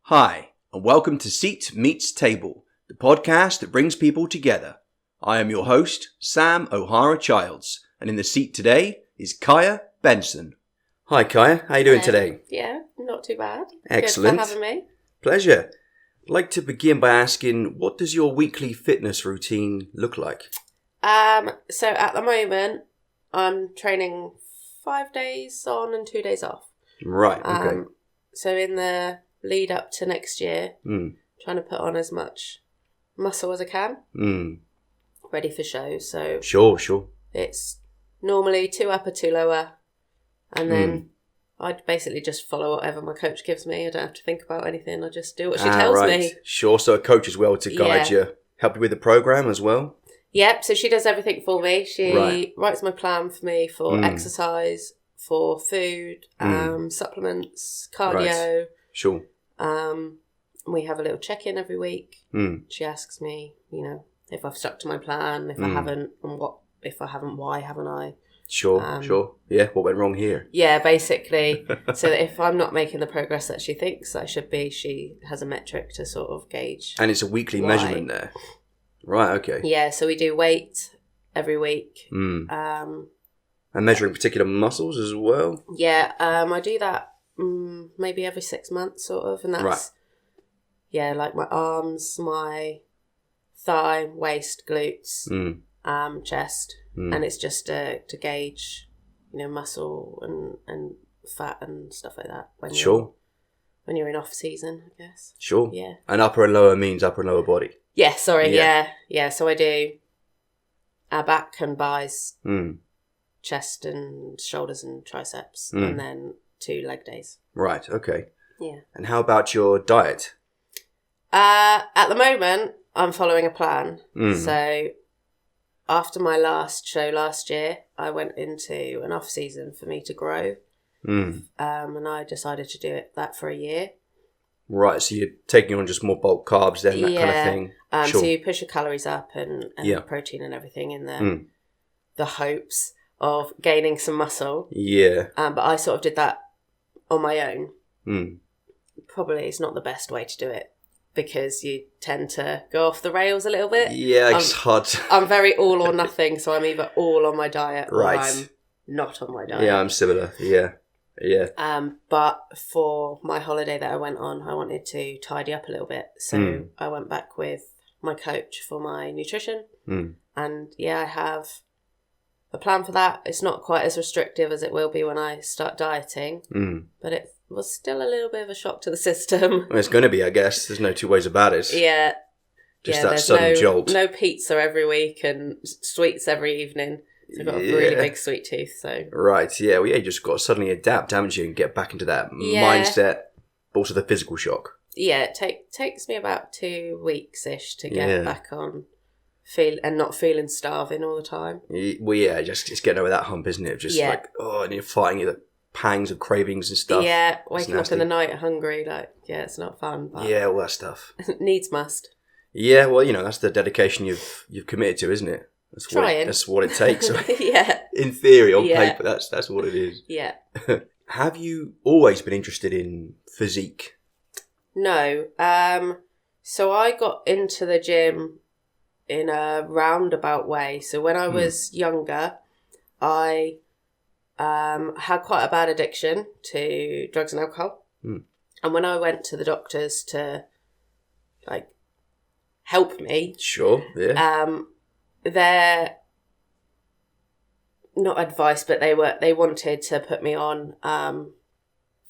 Hi, and welcome to Seat Meets Table, the podcast that brings people together. I am your host, Sam O'Hara-Childs, and in the seat today is Kiaya Benson. Hi Kiaya, how are you doing today? Yeah, not too bad. Excellent. Good for having me. Pleasure. I'd like to begin by asking, what does your weekly fitness routine look like? So at the moment, I'm training 5 days on and 2 days off. Right, okay. So in the lead up to next year, trying to put on as much muscle as I can, ready for shows. So Sure. it's normally 2 upper, 2 lower, and then I basically just follow whatever my coach gives me. I don't have to think about anything. I just do what she tells me. Sure, so a coach as well to guide you, help you with the program as well? Yep, so she does everything for me. She writes my plan for me for exercise, for food, supplements, cardio. Right. Sure. We have a little check-in every week. She asks me, if I've stuck to my plan, if I haven't, and what if I haven't, why haven't I? Sure. Yeah, what went wrong here? Yeah, basically. So that if I'm not making the progress that she thinks I should be, she has a metric to sort of gauge. And it's a weekly measurement there. Right, okay. Yeah, so we do weight every week. And measuring particular muscles as well? Yeah, I do that maybe every 6 months, sort of, and that's like my arms, my thigh, waist, glutes, chest, and it's just to gauge, muscle and fat and stuff like that. When you're in off season, I guess. Sure. Yeah. And upper and lower means upper and lower body. Yeah. Sorry. Yeah. So I do our back and buys, chest and shoulders and triceps, and then 2 leg days. Right. Okay. Yeah. And how about your diet? At the moment, I'm following a plan. So after my last show last year, I went into an off season for me to grow. And I decided to do that for a year. Right, so you're taking on just more bulk carbs then, that kind of thing? Sure. So you push your calories up and protein and everything in the hopes of gaining some muscle. Yeah. But I sort of did that on my own. Probably it's not the best way to do it because you tend to go off the rails a little bit. Yeah, it's hard. I'm very all or nothing, so I'm either all on my diet or I'm not on my diet. Yeah, I'm similar. Yeah. But for my holiday that I went on, I wanted to tidy up a little bit. So I went back with my coach for my nutrition. And I have a plan for that. It's not quite as restrictive as it will be when I start dieting. But it was still a little bit of a shock to the system. Well, it's going to be, I guess. There's no two ways about it. Yeah. Just that sudden jolt. No pizza every week and sweets every evening. So I've got a really big sweet tooth, so... Right, yeah. Well, you just got to suddenly adapt, haven't you, and get back into that mindset, but also the physical shock. Yeah, it takes me about 2 weeks-ish to get back on and not feeling starving all the time. Well, yeah, just getting over that hump, isn't it? Just and you're fighting the pangs of cravings and stuff. Yeah, waking up in the night hungry, it's not fun. But yeah, all that stuff. Needs must. Yeah, well, that's the dedication you've committed to, isn't it? That's what it takes. Yeah. In theory, on paper, that's what it is. Yeah. Have you always been interested in physique? No. So I got into the gym in a roundabout way. So when I was younger, I had quite a bad addiction to drugs and alcohol. And when I went to the doctors to help me, they're not advice, but they wanted to put me on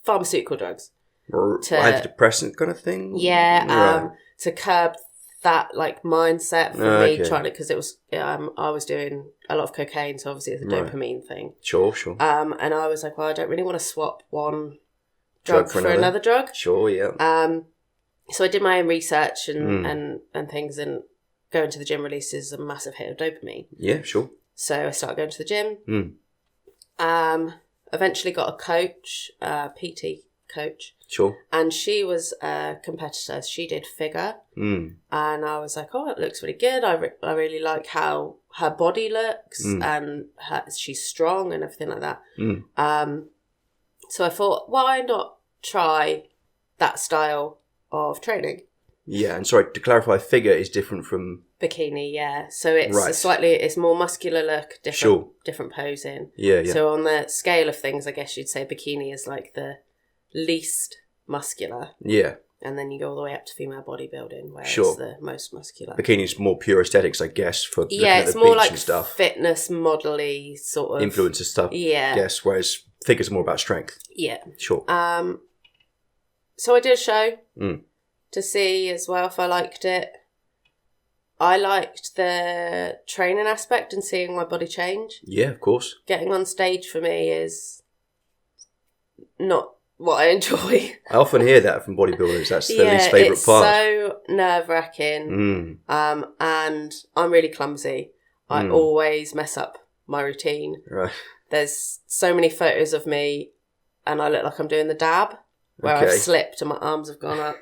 pharmaceutical drugs, antidepressant kind of thing. Yeah, to curb that mindset for me trying to, because it was I was doing a lot of cocaine, so obviously it's a dopamine thing. Sure. And I was like, well, I don't really want to swap one drug for another drug. Sure, yeah. So I did my own research and things, and going to the gym releases a massive hit of dopamine. Yeah, sure. So I started going to the gym. Eventually got a coach, PT coach. Sure. And she was a competitor. She did figure. And I was like, oh, it looks really good. I really like how her body looks and she's strong and everything like that. So I thought, why not try that style of training. Yeah, and sorry, to clarify, figure is different from... Bikini, yeah. So it's it's more muscular look, different posing. Yeah, yeah. So on the scale of things, I guess you'd say bikini is like the least muscular. Yeah. And then you go all the way up to female bodybuilding, where it's the most muscular. Bikini's more pure aesthetics, I guess, for looking yeah, at it's the more beach like and stuff. fitness model-y sort of Influencer stuff. Yeah. I guess, whereas figure's more about strength. Yeah. Sure. So I did a show to see as well if I liked it. I liked the training aspect and seeing my body change. Yeah, of course. Getting on stage for me is not what I enjoy. I often hear that from bodybuilders. That's their least favourite part. It's so nerve-wracking. And I'm really clumsy. I always mess up my routine. Right. There's so many photos of me and I look like I'm doing the dab where I've slipped and my arms have gone up.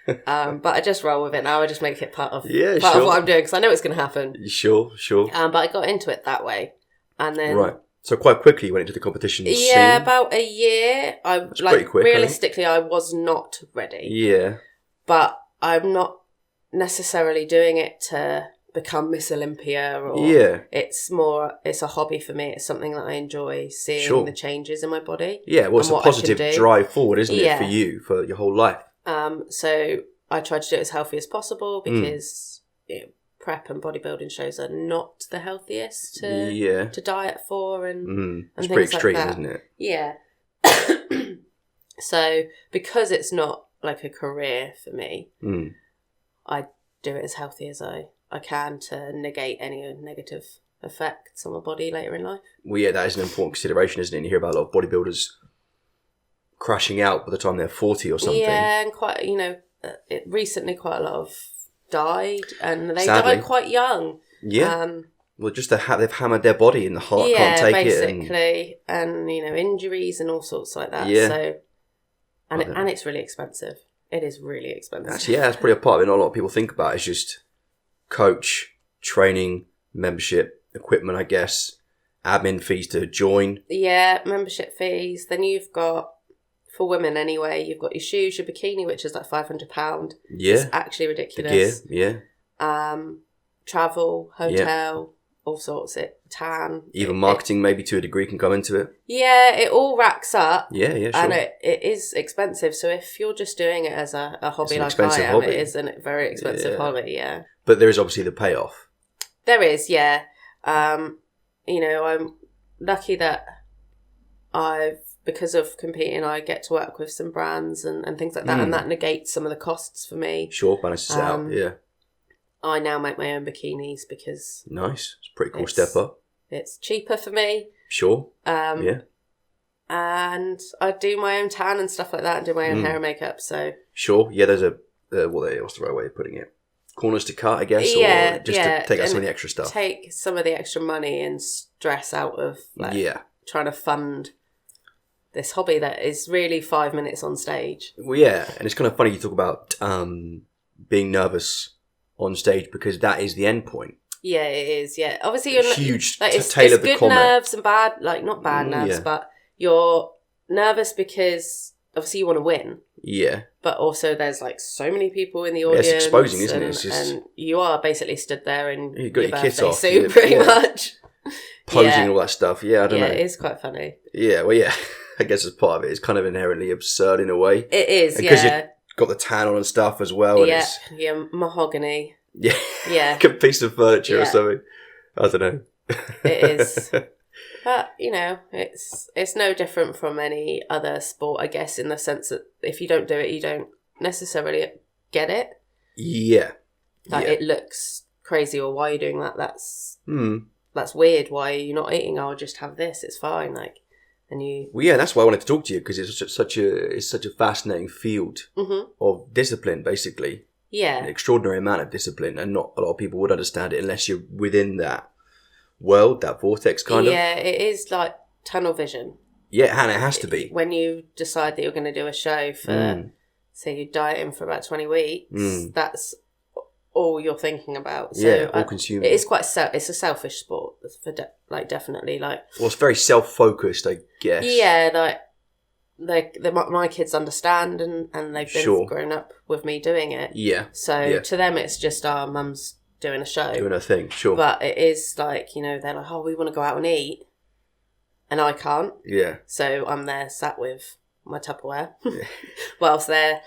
But I just roll with it now. I just make it part of what I'm doing because I know it's going to happen. Sure. But I got into it that way. And then... Right. So quite quickly you went into the competition scene? Yeah, about a year. That's pretty quick, realistically, I was not ready. Yeah. But I'm not necessarily doing it to become Miss Olympia or... Yeah. It's a hobby for me. It's something that I enjoy, seeing the changes in my body. Yeah, well, it's a positive drive forward, isn't it, for you, for your whole life? So I try to do it as healthy as possible because... prep and bodybuilding shows are not the healthiest to diet for and it's things pretty extreme, like that. isn't it? Yeah. So because it's not like a career for me, I do it as healthy as I can to negate any negative effects on my body later in life. Well, yeah, that is an important consideration, isn't it? And you hear about a lot of bodybuilders crashing out by the time they're 40 or something. Yeah, and quite, recently quite a lot of died and they died quite young. Yeah. Well, just they've hammered their body and the heart can't take basically, and injuries and all sorts like that. Yeah. So, and it's really expensive. It is really expensive. Actually, yeah, that's probably a part of it. Not a lot of people think about. It's just coach, training, membership, equipment, I guess, admin fees to join. Yeah, membership fees. Then you've got, for women anyway, you've got your shoes, your bikini, which is like £500. Yeah. It's actually ridiculous. The gear, yeah. Travel, hotel, all sorts. Tan. Even marketing maybe to a degree can come into it. Yeah, it all racks up. Yeah, sure. And it is expensive. So if you're just doing it as a hobby like I am, it is a very expensive hobby, yeah. But there is obviously the payoff. There is, yeah. I'm lucky that because of competing, I get to work with some brands and things like that, and that negates some of the costs for me. Sure, balances it out, yeah. I now make my own bikinis because... Nice. It's a pretty cool step up. It's cheaper for me. Sure, yeah. And I do my own tan and stuff like that and do my own hair and makeup, so... Sure, yeah, there's what's the right way of putting it? Corners to cut, I guess, or just to take out some of the extra stuff. Take some of the extra money and stress out of trying to fund this hobby that is really 5 minutes on stage. Well, yeah, and it's kind of funny you talk about being nervous on stage because that is the end point. Yeah, it is. Yeah, obviously you're huge. It's good comment. Nerves and bad, not bad nerves, but you're nervous because obviously you want to win. Yeah. But also there's so many people in the audience. It's exposing, isn't it? It's just... And you are basically stood there in you've got your kit off, suit pretty much. Posing and all that stuff. Yeah, I don't know. Yeah, it is quite funny. Yeah, well, yeah. I guess as part of it, it's kind of inherently absurd in a way. It is, because you've got the tan on and stuff as well. Yeah, mahogany. Yeah. Yeah. Like a piece of furniture or something. I don't know. It is. But, it's no different from any other sport, I guess, in the sense that if you don't do it, you don't necessarily get it. Yeah. It looks crazy, or why are you doing that? That's weird. Why are you not eating? I'll just have this. It's fine. Well, yeah, that's why I wanted to talk to you, because it's such a fascinating field of discipline, basically. Yeah. An extraordinary amount of discipline, and not a lot of people would understand it unless you're within that world, that vortex kind of. Yeah, it is like tunnel vision. Yeah, and it has to be. When you decide that you're going to do a show for, say, you're dieting for about 20 weeks, that's all you're thinking about. So all consuming. It is quite it's a selfish sport, for definitely. Well, it's very self-focused, I guess. Yeah, my kids understand and they've been grown up with me doing it. Yeah. So to them, it's just our mum's doing a show. Doing a thing, sure. But it is like, you know, they're like, oh, we want to go out and eat. And I can't. Yeah. So I'm there sat with my Tupperware whilst they're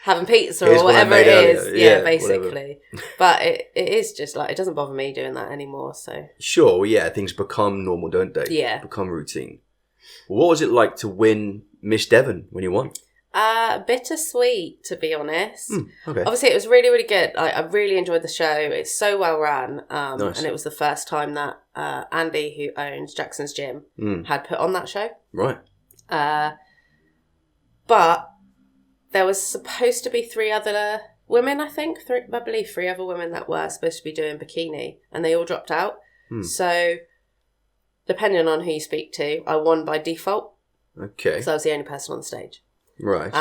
having pizza or whatever it is. Yeah, basically. But it is just like, it doesn't bother me doing that anymore. So sure, yeah, things become normal, don't they? Yeah. Become routine. What was it like to win Miss Devon when you won? Bittersweet, to be honest. Okay. Obviously, it was really, really good. I really enjoyed the show. It's so well run. Nice. And it was the first time that Andy, who owns Jackson's Gym, had put on that show. Right. But there was supposed to be 3 other women, I think. I believe 3 other women that were supposed to be doing bikini, and they all dropped out. So, depending on who you speak to, I won by default. Okay. Because I was the only person on stage. Right.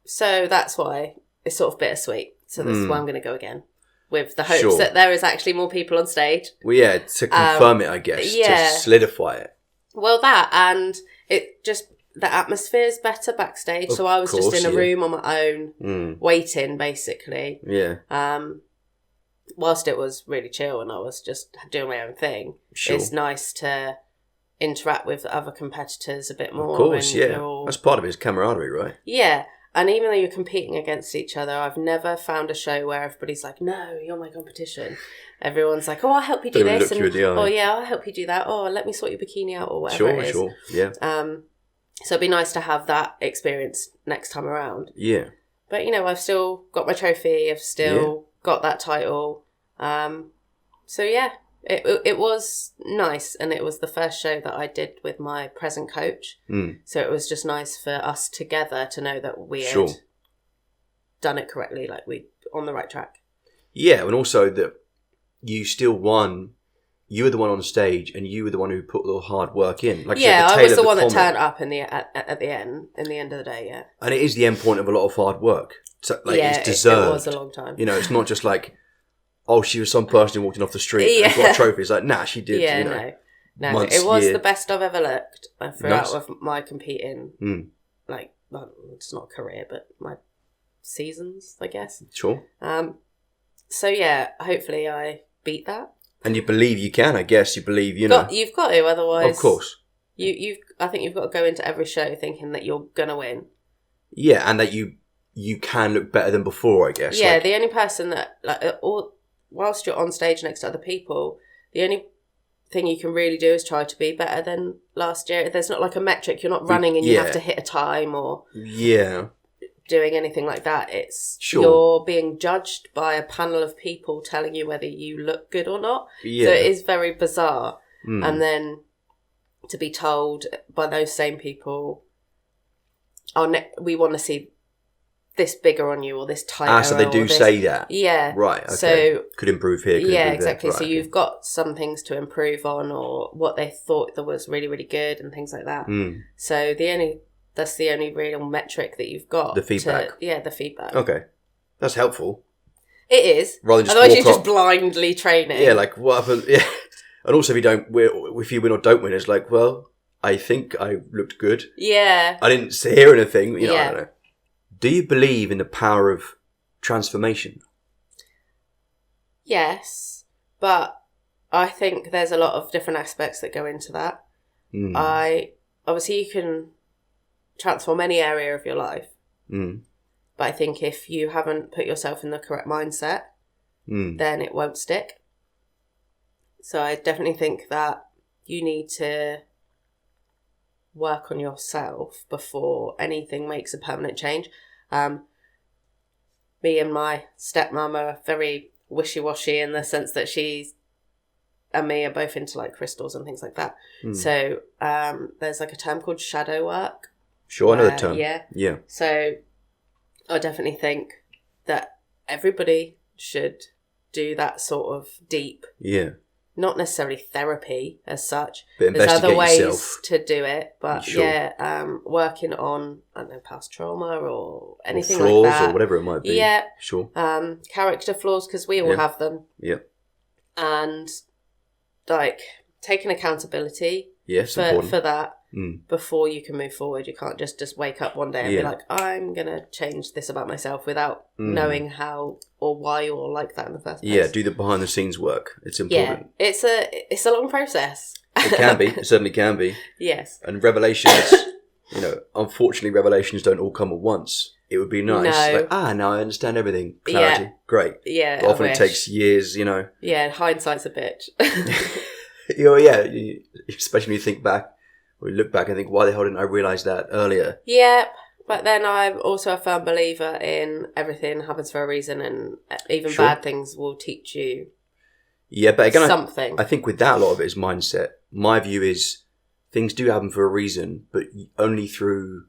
So that's why it's sort of bittersweet. So this is why I'm going to go again, with the hopes that there is actually more people on stage. Well, yeah, to confirm it, I guess. Yeah. To solidify it. Well, that, and it just, the atmosphere is better backstage. So I was just in a room on my own, waiting, basically. Yeah. Whilst it was really chill and I was just doing my own thing, it's nice to interact with other competitors a bit more. Of course, that's part of his camaraderie, right? Yeah, and even though you're competing against each other, I've never found a show where everybody's like, no, you're my competition. Everyone's like, oh, I'll help you do this, and oh yeah, I'll help you do that, oh, let me sort your bikini out, or whatever it is. Yeah. So it'd be nice to have that experience next time around. Yeah. But, you know, I've still got my trophy, I've still got that title. So yeah, it was nice, and it was the first show that I did with my present coach. So it was just nice for us together to know that we had done it correctly, like we on the right track. Yeah, and also that you still won. You were the one on stage, and you were the one who put the hard work in. Like I was the one that turned up at the end of the day. Yeah, and it is the end point of a lot of hard work. So it's deserved. It was a long time. You know, it's not just like, oh, she was some person who walked in off the street and got a trophy. It's like, nah, she did. Yeah, you know, no. It was the best I've ever looked throughout with my competing. Like, well, it's not a career, but my seasons, I guess. Sure. So yeah, hopefully I beat that. And you believe you can, I guess. You believe, you know. You've got to, otherwise. Of course. I think you've got to go into every show thinking that you're gonna win. Yeah, and that you can look better than before, I guess. Yeah, the only person that, whilst you're on stage next to other people, the only thing you can really do is try to be better than last year. There's not like a metric. You're not running and you have to hit a time or doing anything like that. It's you're being judged by a panel of people telling you whether you look good or not. Yeah. So it is very bizarre. And then to be told by those same people, oh, we want to see this bigger on you or this tighter. So they do say that. Yeah. Right. Okay. So could improve here. Could improve exactly. Right, so you've got some things to improve on, or what they thought that was really, really good and things like that. So that's the only real metric that you've got. The feedback. The feedback. Okay. That's helpful. It is. Rather than otherwise you're just blindly training. Yeah, like what happened? Yeah. And also if you win or don't win, it's like, well, I think I looked good. Yeah. I didn't hear anything. You know, I don't know. Do you believe in the power of transformation? Yes, but I think there's a lot of different aspects that go into that. Obviously you can transform any area of your life. But I think if you haven't put yourself in the correct mindset, then it won't stick. So I definitely think that you need to work on yourself before anything makes a permanent change. Me and my stepmom are very wishy-washy in the sense that she and me are both into like crystals and things like that. So there's like a term called shadow work. Sure, I know the term. Yeah. So I definitely think that everybody should do that sort of deep. Yeah. Not necessarily therapy as such. But there's other ways yourself. To do it. But working on, I don't know, past trauma or anything flaws like that. Or whatever it might be. Yeah. Sure. Character flaws, because we all have them. Yeah. And like taking accountability for that. before you can move forward. You can't just wake up one day and be like, I'm going to change this about myself without knowing how or why you're like that in the first place. Yeah, do the behind the scenes work. It's important. Yeah, it's a long process. It can be. It certainly can be. Yes. And revelations, unfortunately revelations don't all come at once. It would be nice. No. Like, now I understand everything. Clarity. Yeah. Great. Yeah, But often it takes years, Yeah, hindsight's a bitch. Especially when you think back, or you look back and think, why the hell didn't I realise that earlier? Yeah, but then I'm also a firm believer in everything happens for a reason, and even bad things will teach you but again, something. I think with that, a lot of it is mindset. My view is things do happen for a reason, but only through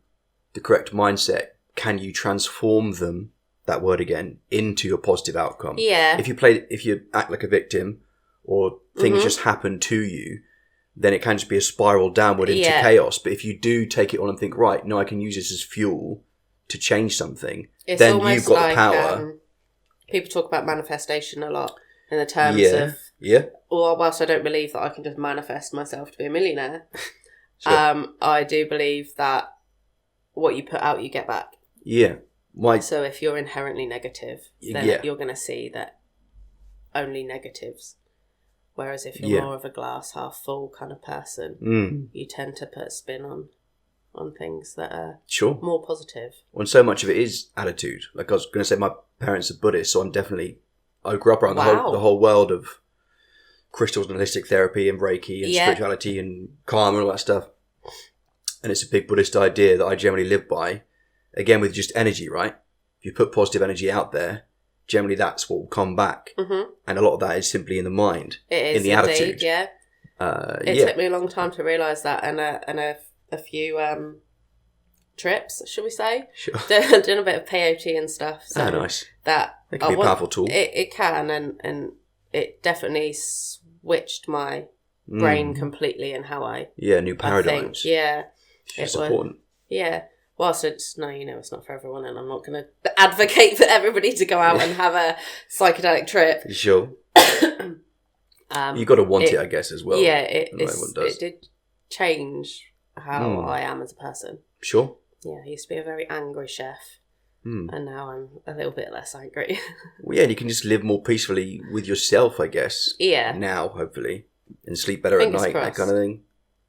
the correct mindset can you transform them, that word again, into a positive outcome. Yeah. If you act like a victim or things just happen to you, then it can just be a spiral downward into chaos. But if you do take it on and think, right, no, I can use this as fuel to change something, then you've got the power. People talk about manifestation a lot in the terms of, well, whilst I don't believe that I can just manifest myself to be a millionaire, I do believe that what you put out, you get back. Yeah. So if you're inherently negative, then you're going to see that only negatives. Whereas if you're more of a glass half full kind of person, you tend to put a spin on things that are more positive. Well, and so much of it is attitude. Like I was going to say, my parents are Buddhist, so I grew up around the whole world of crystals and holistic therapy and Reiki and spirituality and karma and all that stuff. And it's a big Buddhist idea that I generally live by. Again, with just energy, right? If you put positive energy out there, generally that's what will come back. Mm-hmm. And a lot of that is simply in the mind. It is, in the indeed, attitude. Yeah. It took me a long time to realise that, and a few trips, should we say? Sure. Doing a bit of peyote and stuff. So nice. It can be a powerful tool. It can, and it definitely switched my brain completely in how I new paradigms. It's important. Whilst it's not for everyone, and I'm not going to advocate for everybody to go out and have a psychedelic trip. Sure. You got to want it, I guess, as well. Yeah, it did change how I am as a person. Sure. Yeah, I used to be a very angry chef, and now I'm a little bit less angry. Well, and you can just live more peacefully with yourself, I guess. Yeah. Now, hopefully, and sleep better at night, that kind of thing.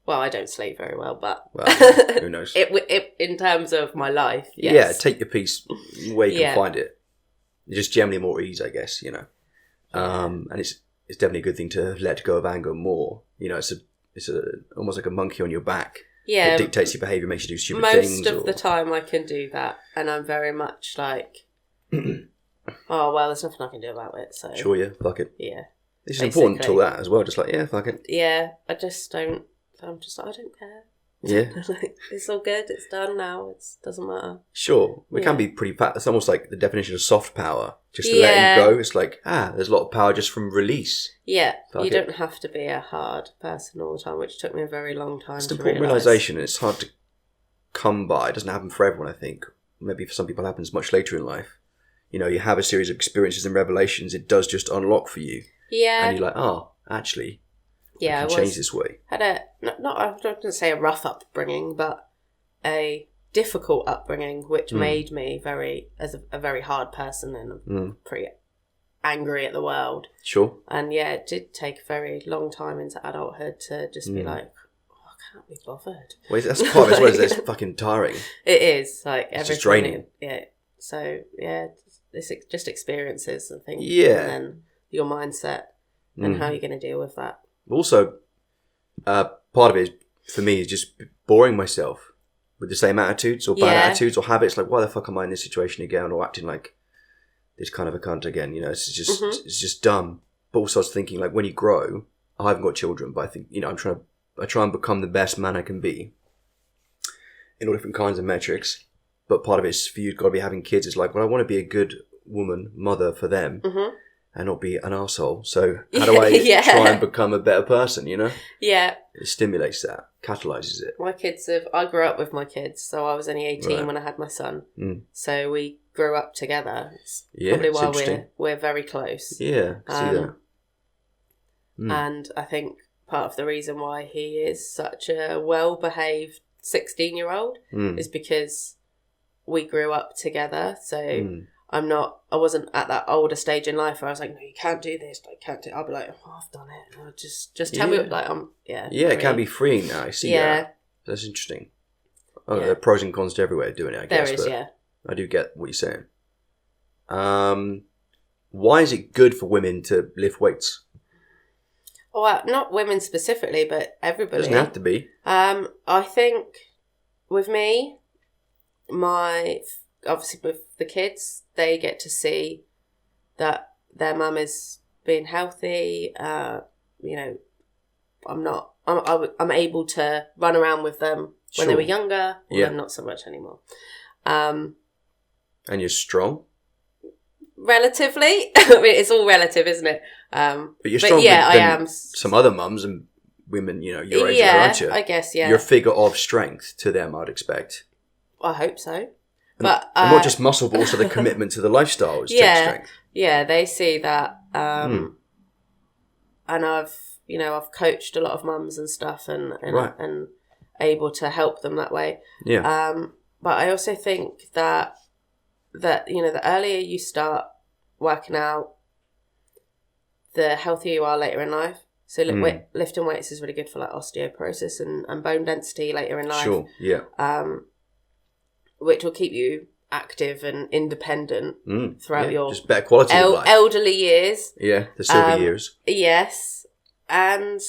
Well, I don't sleep very well, but who knows? It in terms of my life, yes. Yeah, take your peace where you can find it. Just generally more ease, I guess, And it's definitely a good thing to let go of anger more. It's almost like a monkey on your back. Yeah, it dictates your behaviour, makes you do stupid things. Most of the time, I can do that, and I'm very much like, oh well, there's nothing I can do about it. So sure, fuck it. Yeah, this is important to that as well. Just like, fuck it. Yeah, I just don't. I'm just like, I don't care. Yeah. It's all good. It's done now. It doesn't matter. Sure. It can be pretty... It's almost like the definition of soft power. Just to let it go. It's like, there's a lot of power just from release. Yeah. You don't have to be a hard person all the time, which took me a very long time to realise. It's an important realisation, and it's hard to come by. It doesn't happen for everyone, I think. Maybe for some people it happens much later in life. You have a series of experiences and revelations. It does just unlock for you. Yeah. And you're like, actually... Yeah, I can change this way. Had I don't want to say a rough upbringing, but a difficult upbringing, which made me a very hard person and pretty angry at the world. Sure. And it did take a very long time into adulthood to just be like, I can't be bothered. Well, that's part of it as well, it's fucking tiring. It is, like everything. It's just draining. Yeah. So, it's just experiences, I think. Yeah. And then your mindset and how you're going to deal with that. Also, part of it, for me, is just boring myself with the same attitudes or bad attitudes or habits. Like, why the fuck am I in this situation again? Or acting like this kind of a cunt again? It's just it's just dumb. But also, I was thinking, like, when you grow, I haven't got children, but I think I try and become the best man I can be in all different kinds of metrics. But part of it is for you, got to be having kids. It's like, well, I want to be a good woman, mother for them. Mm-hmm. And not be an arsehole. So how do I try and become a better person, Yeah. It stimulates that, catalyses it. I grew up with my kids, so I was only 18 when I had my son. Mm. So we grew up together. It's probably why we're very close. Yeah, I see that. And I think part of the reason why he is such a well-behaved 16-year-old is because we grew up together. So I wasn't at that older stage in life where I was like, no, you can't do this. I can't do. I'll be like, oh, I've done it. I'll just tell me. Like, Yeah, it can be freeing now. I see that. That's interesting. Oh, there are pros and cons to every way of doing it, I guess. There is, yeah. I do get what you're saying. Why is it good for women to lift weights? Well, not women specifically, but everybody. Doesn't have to be. I think with me, obviously with the kids, they get to see that their mum is being healthy. You know, I'm able to run around with them when they were younger, although not so much anymore. And you're strong? Relatively. I mean, it's all relative, isn't it? But you're stronger than I am. Some other mums and women, you know, your age, aren't you? I guess, yeah. You're a figure of strength to them, I'd expect. I hope so. And not just muscle, but also the commitment to the lifestyle is strength. Yeah, they see that. And I've coached a lot of mums and stuff and able to help them that way. Yeah. But I also think that you know, the earlier you start working out, the healthier you are later in life. So lifting weights is really good for like osteoporosis and bone density later in life. Sure, yeah. Which will keep you active and independent throughout your just better quality of life. Elderly years. Yeah, the silver years. Yes. And,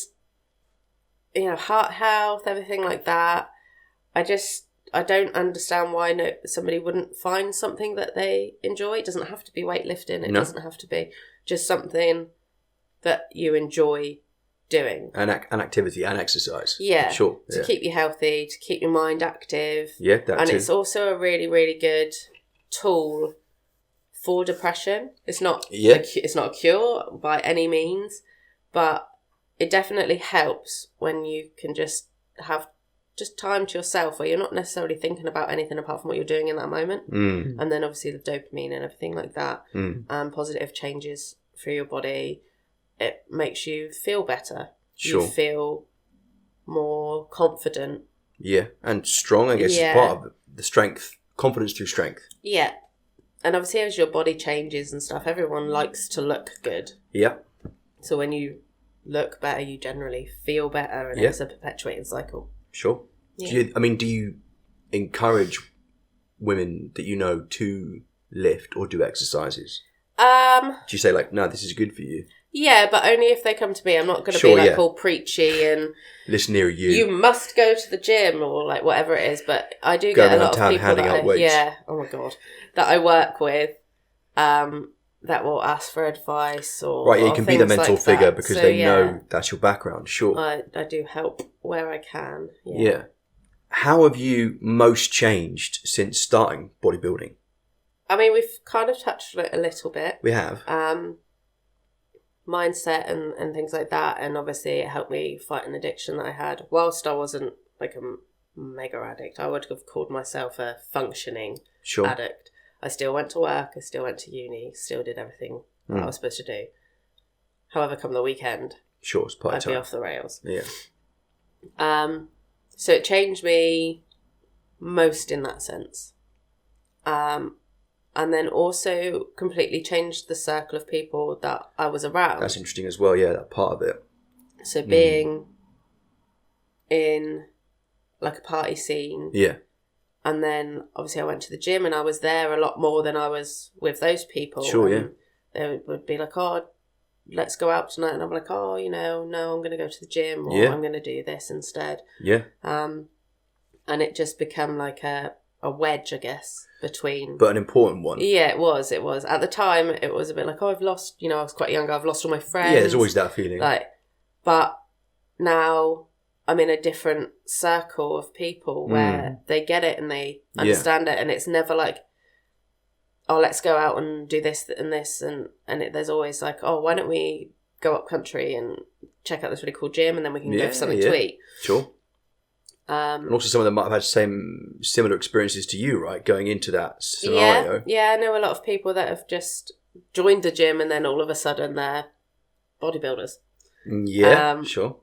you know, heart health, everything like that. I don't understand why somebody wouldn't find something that they enjoy. It doesn't have to be weightlifting. It doesn't have to be just something that you enjoy doing. An activity and exercise. Yeah. Sure. To keep you healthy, to keep your mind active. Yeah, that too. It's also a really, really good tool for depression. It's not it's not a cure by any means, but it definitely helps when you can just have time to yourself where you're not necessarily thinking about anything apart from what you're doing in that moment. And then obviously the dopamine and everything like that, positive changes through your body, it makes you feel better. Sure. You feel more confident. Yeah, and strong, I guess, is part of the strength, confidence through strength. Yeah. And obviously as your body changes and stuff, everyone likes to look good. Yeah. So when you look better, you generally feel better, and it's a perpetuating cycle. Sure. Yeah. Do you encourage women that you know to lift or do exercises? Do you say like, no, this is good for you? Yeah, but only if they come to me. I'm not going to be like all preachy and listen near you. You must go to the gym or like whatever it is. But I do get a lot of people oh my god, that I work with, that will ask for advice or you can be the mental figure because they know that's your background. Sure, I do help where I can. Yeah. How have you most changed since starting bodybuilding? I mean, we've kind of touched on it a little bit. We have. Mindset and things like that, and obviously it helped me fight an addiction that I had. Whilst I wasn't like a mega addict, I would have called myself a functioning addict. I still went to work, I still went to uni, still did everything that I was supposed to do. However, come the weekend, I'd be off the rails. Yeah. So it changed me most in that sense. And then also completely changed the circle of people that I was around. That's interesting as well, yeah, that part of it. So being in like a party scene. Yeah. And then obviously I went to the gym and I was there a lot more than I was with those people. Sure, and they would be like, oh, let's go out tonight. And I'm like, oh, no, I'm going to go to the gym or I'm going to do this instead. Yeah. And it just became like a wedge, I guess, between... But an important one. Yeah, it was. At the time, it was a bit like, oh, I've lost... I was quite young. I've lost all my friends. Yeah, there's always that feeling. But now I'm in a different circle of people where they get it and they understand it. And it's never like, oh, let's go out and do this and this. And there's always like, oh, why don't we go up country and check out this really cool gym and then we can go for something to eat. Sure. And also some of them might have had similar experiences to you, right? Going into that scenario. Yeah, I know a lot of people that have just joined the gym and then all of a sudden they're bodybuilders. Yeah, sure.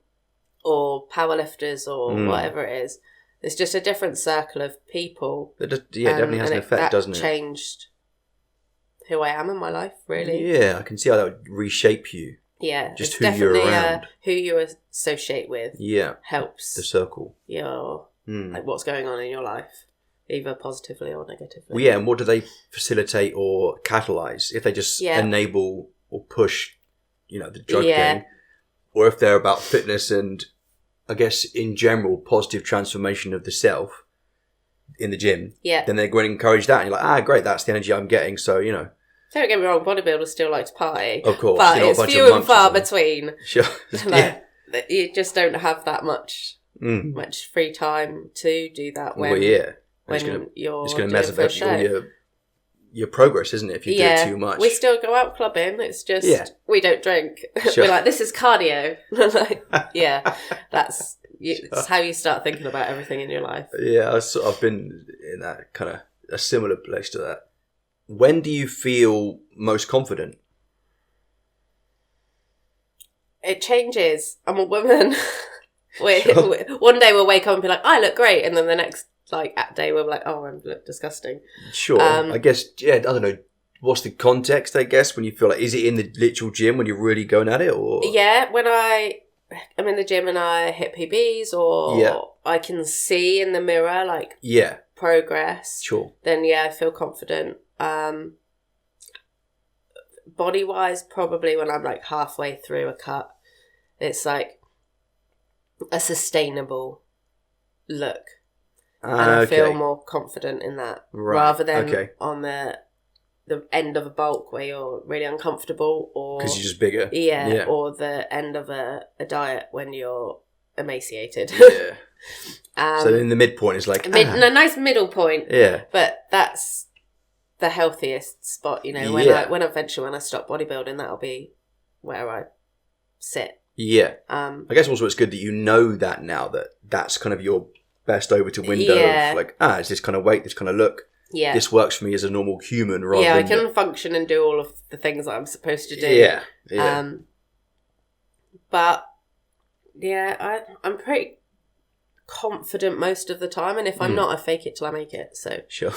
or powerlifters or whatever it is. It's just a different circle of people. It definitely has an effect, doesn't it? That changed who I am in my life, really. Yeah, I can see how that would reshape you. Yeah, just who you're around. Who you associate with. Yeah, helps the circle. Your like what's going on in your life, either positively or negatively. Well, yeah, and what do they facilitate or catalyze? If they just enable or push, the drug thing, or if they're about fitness and, I guess, in general, positive transformation of the self in the gym. Yeah, then they're going to encourage that, and you're like, great, that's the energy I'm getting. So Don't get me wrong, bodybuilders still like to party. Of course. But it's few and far between. Sure. You just don't have that much free time to do that when you're it's going to mess up all your progress, isn't it, if you do it too much? We still go out clubbing, it's just we don't drink. Sure. We're like, this is cardio. It's how you start thinking about everything in your life. Yeah, I've been in that kind of a similar place to that. When do you feel most confident? It changes. I'm a woman. One day we'll wake up and be like, I look great. And then the next day we'll be like, oh, I look disgusting. Sure. I guess, I don't know. What's the context, I guess, when you feel like, is it in the literal gym when you're really going at it? Or yeah, when I'm in the gym and I hit PBs or I can see in the mirror, progress. Sure. Then, I feel confident. Body wise, probably when I'm halfway through a cut, it's like a sustainable look, and I feel more confident in that rather than on the end of a bulk where you're really uncomfortable, or because you're just bigger, or the end of a diet when you're emaciated. So in the midpoint is like a nice middle point. Yeah, but that's the healthiest spot, when I stop bodybuilding, that'll be where I sit. Yeah. I guess also it's good that you know that now, that's kind of your best over to window of it's this kind of weight, this kind of look. Yeah. This works for me as a normal human rather than... I can function and do all of the things that I'm supposed to do. Yeah. But I'm pretty confident most of the time, and if I'm not, I fake it till I make it. So sure.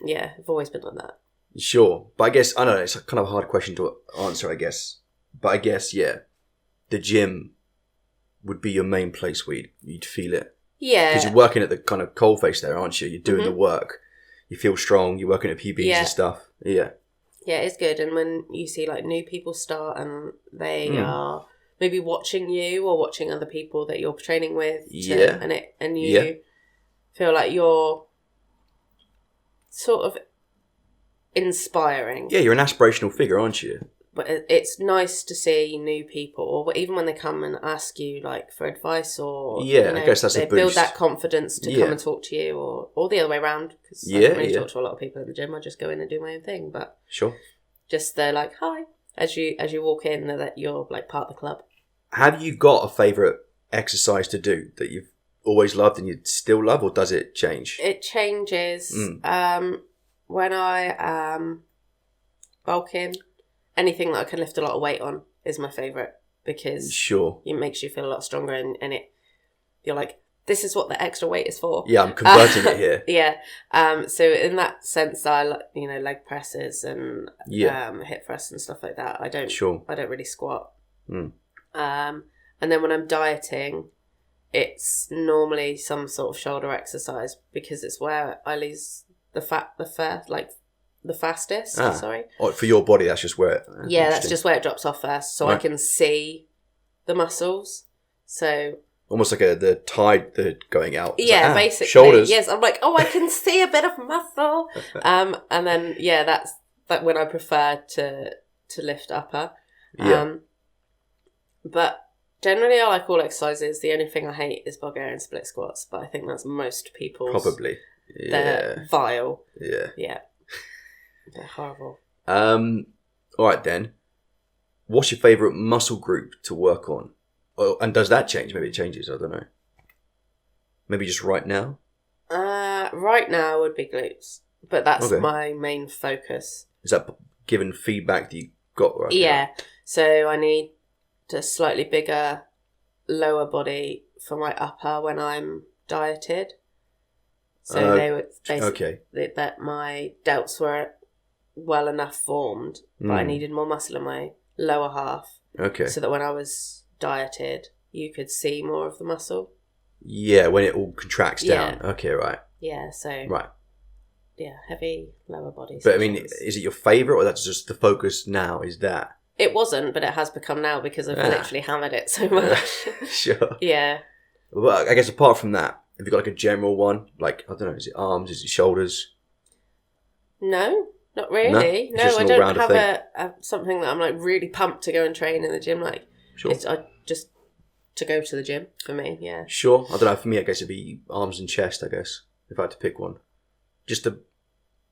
Yeah, I've always been like that. Sure. But I guess, I don't know, it's kind of a hard question to answer, I guess. But I guess, the gym would be your main place where you'd feel it. Yeah. Because you're working at the kind of coalface there, aren't you? You're doing the work. You feel strong. You're working at PBs and stuff. Yeah. Yeah, it's good. And when you see new people start and they are maybe watching you or watching other people that you're training with. And you feel like you're sort of inspiring. Yeah, you're an aspirational figure, aren't you? But it's nice to see new people, or even when they come and ask you for advice, or I guess that's they a boost. Build that confidence to come and talk to you, or the other way around. Because I don't really talk to a lot of people in the gym. I just go in and do my own thing. But sure, just they're like, hi as you walk in, that you're part of the club. Have you got a favourite exercise to do that you've always loved and you still love, or does it change? It changes. When I am bulking, anything that I can lift a lot of weight on is my favourite, because it makes you feel a lot stronger, and you're like, this is what the extra weight is for. Yeah, I'm converting it here. So in that sense, I like leg presses and hip thrusts and stuff like that. I don't really squat. And then when I'm dieting, it's normally some sort of shoulder exercise, because it's where I lose the fastest. Sorry. Oh, for your body, that's just where it... that's just where it drops off first, so I can see the muscles. So almost like the tide going out. It's basically. Shoulders. Yes, I'm like, I can see a bit of muscle. And then that's when I prefer to lift upper. But generally, I like all exercises. The only thing I hate is Bulgarian split squats, but I think that's most people's. Probably. They're vile. Yeah. Yeah. They're horrible. All right then. What's your favourite muscle group to work on? Oh, and does that change? Maybe it changes. I don't know. Maybe just right now. Right now would be glutes, but that's my main focus. Is that given feedback that you got right? Yeah. Now? So I need a slightly bigger lower body for my upper when I'm dieted. So they were basically that my delts were well enough formed, but I needed more muscle in my lower half. Okay. So that when I was dieted, you could see more of the muscle. Yeah, when it all contracts down. Okay, right. Yeah, so... Right. Yeah, heavy lower body But, I mean, is it your favourite, or that's just the focus now, is that? It wasn't, but it has become now because I've literally hammered it so much. Sure. Yeah. Well, I guess apart from that, have you got like a general one? Like, I don't know, is it arms, is it shoulders? No, not really. No, I don't have a something that I'm like really pumped to go and train in the gym. Like, sure. It's just to go to the gym for me, yeah. Sure. I don't know, for me, I guess it'd be arms and chest, I guess, if I had to pick one. Just to,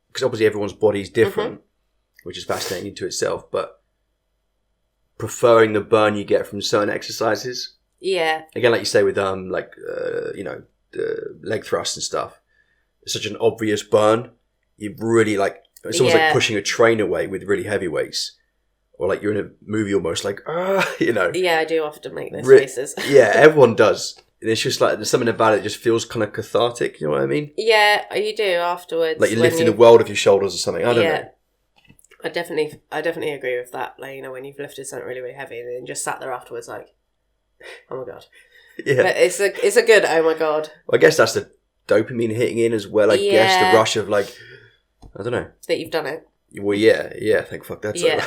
because obviously everyone's body is different, which is fascinating into itself, but preferring the burn you get from certain exercises. Yeah. Again, like you say with you know, the leg thrust and stuff, it's such an obvious burn. You really like, it's almost like pushing a train away with really heavy weights, or like you're in a movie almost like, you know. Yeah, I do often make those faces. Yeah, everyone does. And it's just like, there's something about it just feels kind of cathartic, you know what I mean? Yeah, you do afterwards. Like you're lifting the world off your shoulders or something, I don't know. I definitely agree with that. Like, you know, when you've lifted something really, really heavy and then just sat there afterwards like, oh my God. Yeah. But it's a good, oh my God. Well, I guess that's the dopamine hitting in as well, I guess. The rush of like, I don't know. That you've done it. Well, yeah, thank fuck that's yeah.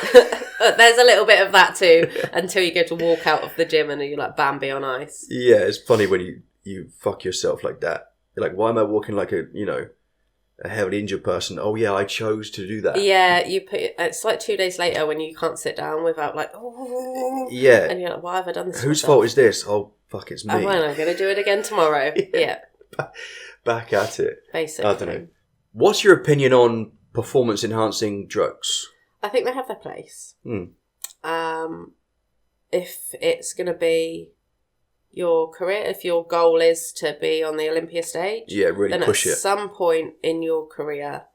There's a little bit of that too, until you go to walk out of the gym and you're like Bambi on ice. Yeah, it's funny when you fuck yourself like that. You're like, why am I walking like a heavily injured person? Oh yeah, I chose to do that. Yeah, it's like 2 days later when you can't sit down without like, oh. Yeah. And you're like, why have I done this? Whose fault is this? Oh, fuck, it's me. Oh, well, I'm going to do it again tomorrow. Yeah. Back at it. Basically. I don't know. What's your opinion on performance enhancing drugs? I think they have their place. If it's going to be your career, if your goal is to be on the Olympia stage, really then push at it. some point in your career,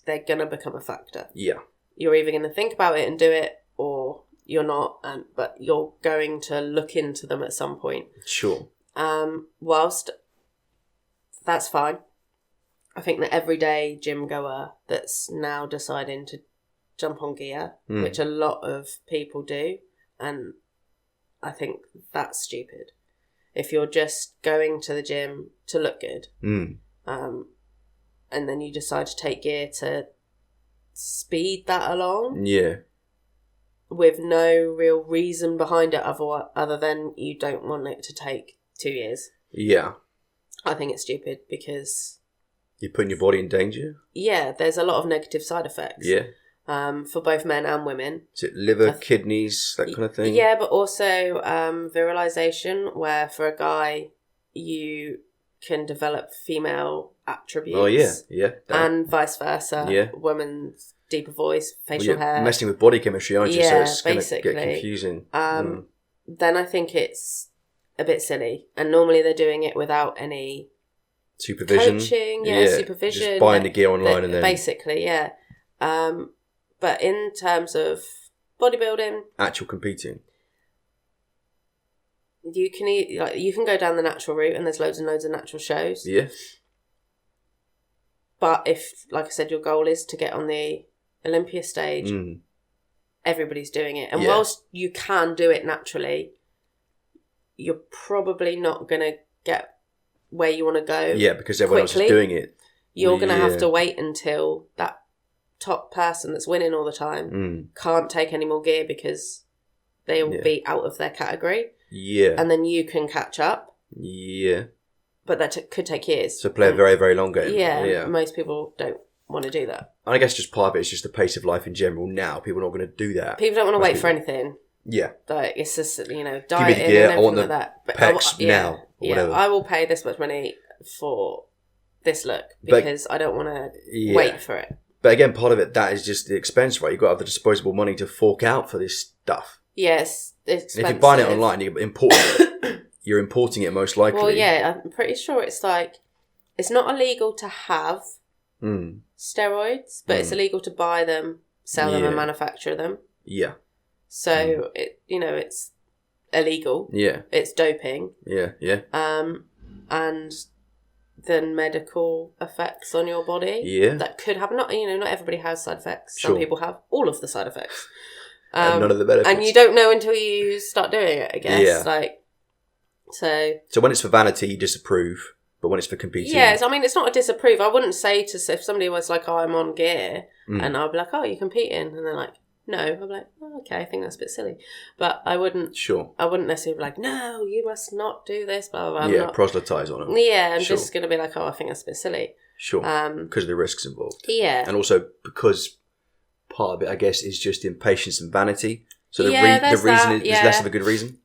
they're going to become a factor. Yeah. You're either going to think about it and do it, or you're not, but you're going to look into them at some point. Sure. Whilst that's fine, I think the everyday gym goer that's now deciding to jump on gear, which a lot of people do, and I think that's stupid. If you're just going to the gym to look good, and then you decide to take gear to speed that along, with no real reason behind it other than you don't want it to take 2 years. Yeah. I think it's stupid because you're putting your body in danger? Yeah, there's a lot of negative side effects. Yeah. For both men and women. Is it liver, kidneys, that kind of thing? Yeah, but also virilization, where for a guy you can develop female attributes. Oh, yeah. And vice versa. Yeah. Women's deeper voice, facial hair. You're messing with body chemistry, aren't you? Yeah, so it's going to get confusing. Then I think it's a bit silly. And normally they're doing it without any supervision. Coaching, supervision. Just buying the gear online and then... Basically, yeah. But in terms of bodybuilding... Actual competing. You can go down the natural route and there's loads and loads of natural shows. Yeah. But if, like I said, your goal is to get on the Olympia stage, everybody's doing it. And whilst you can do it naturally, you're probably not going to get where you want to go. Yeah, because everyone else is doing it. You're going to have to wait until that top person that's winning all the time can't take any more gear because they will be out of their category. Yeah. And then you can catch up. Yeah. But that could take years. So play a very, very long game. Yeah. Most people don't want to do that. And I guess just part of it is just the pace of life in general now. People are not going to do that. People don't want to wait for anything. Yeah. Like, it's just, dieting Give me the gear, and I want everything the like that. But pecs now. Or whatever. I will pay this much money for this look because I don't want to wait for it. But again, part of it, that is just the expense, right? You've got to have the disposable money to fork out for this stuff. Yes, it's expensive. And if you're buying it online, you're importing it most likely. Well, yeah, I'm pretty sure it's like, it's not illegal to have steroids, but it's illegal to buy them, sell them and manufacture them. Yeah. So, it's illegal. Yeah. It's doping. Yeah, yeah. And then medical effects on your body. Yeah. That could happen. Not everybody has side effects. Sure. Some people have all of the side effects. And none of the benefits. And you don't know until you start doing it, I guess. Yeah. So when it's for vanity, you disapprove, but when it's for competing... Yes, I mean, it's not a disapprove. I wouldn't say if somebody was like, oh, I'm on gear, and I'll be like, oh, you're competing, and they're like, no. I'll be like, oh, okay, I think that's a bit silly. But I wouldn't... Sure. I wouldn't necessarily be like, no, you must not do this, blah, blah, blah. Proselytise on them. Yeah, I'm just going to be like, oh, I think that's a bit silly. Sure, because of the risks involved. Yeah. And also because part of it, I guess, is just impatience and vanity. So the reason is less of a good reason.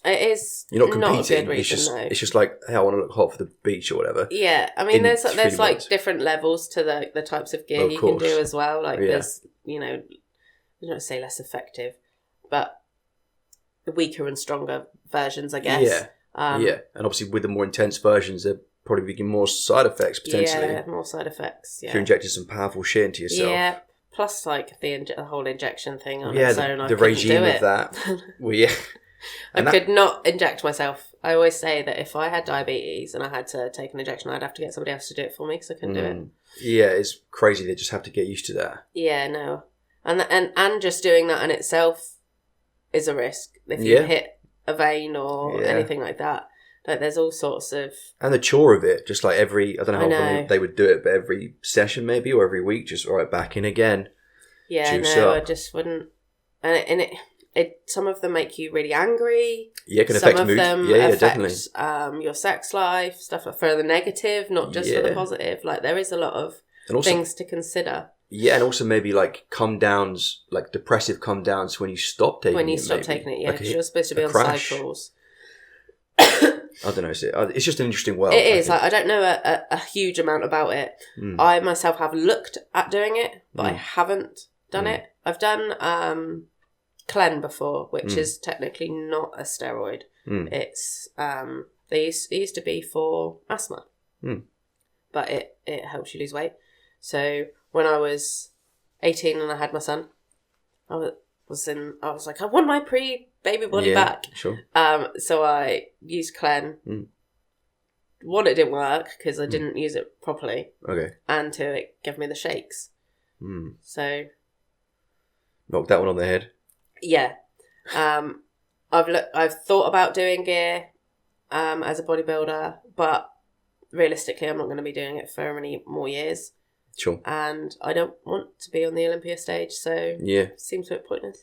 It is. You're not competing. Not a good reason, it's just like, hey, I want to look hot for the beach or whatever. Yeah, I mean, there's like different levels to the types of gear you can do as well. Like there's, I don't want to say less effective, but the weaker and stronger versions, I guess. Yeah, and obviously with the more intense versions, there probably be more side effects potentially. Yeah, more side effects. Yeah. If you're injecting some powerful shit into yourself. Yeah. Plus, like the whole injection thing on its own, the regime of that. Well, yeah. I could not inject myself. I always say that if I had diabetes and I had to take an injection, I'd have to get somebody else to do it for me because I couldn't do it. Yeah, it's crazy. They just have to get used to that. Yeah, no. And just doing that in itself is a risk. If you hit a vein or anything like that. Like there's all sorts of... And the chore of it, just like I don't know how often they would do it, but every session maybe, or every week, just all right, back in again. Yeah, no, I just wouldn't... And it some of them make you really angry. Yeah, it can affect mood. Yeah, definitely. Your sex life, stuff for the negative, not just for the positive. Like there is a lot of things to consider. Yeah, and also maybe like come downs, like depressive come downs when you stop taking it. When you stop taking it, yeah, because you're supposed to be on cycles. I don't know. It's just an interesting world. It is. I don't know a huge amount about it. I myself have looked at doing it, but I haven't done it. I've done Clen before, which is technically not a steroid. It's it used to be for asthma, but it helps you lose weight. So when I was 18 and I had my son, I was like, I want my pre-baby body back. Sure. So I used Clen. One, it didn't work because I didn't use it properly. Okay. And two, it gave me the shakes. So knocked that one on the head. Yeah. I've thought about doing gear as a bodybuilder, but realistically, I'm not going to be doing it for many more years. Sure. And I don't want to be on the Olympia stage, so it seems a bit pointless.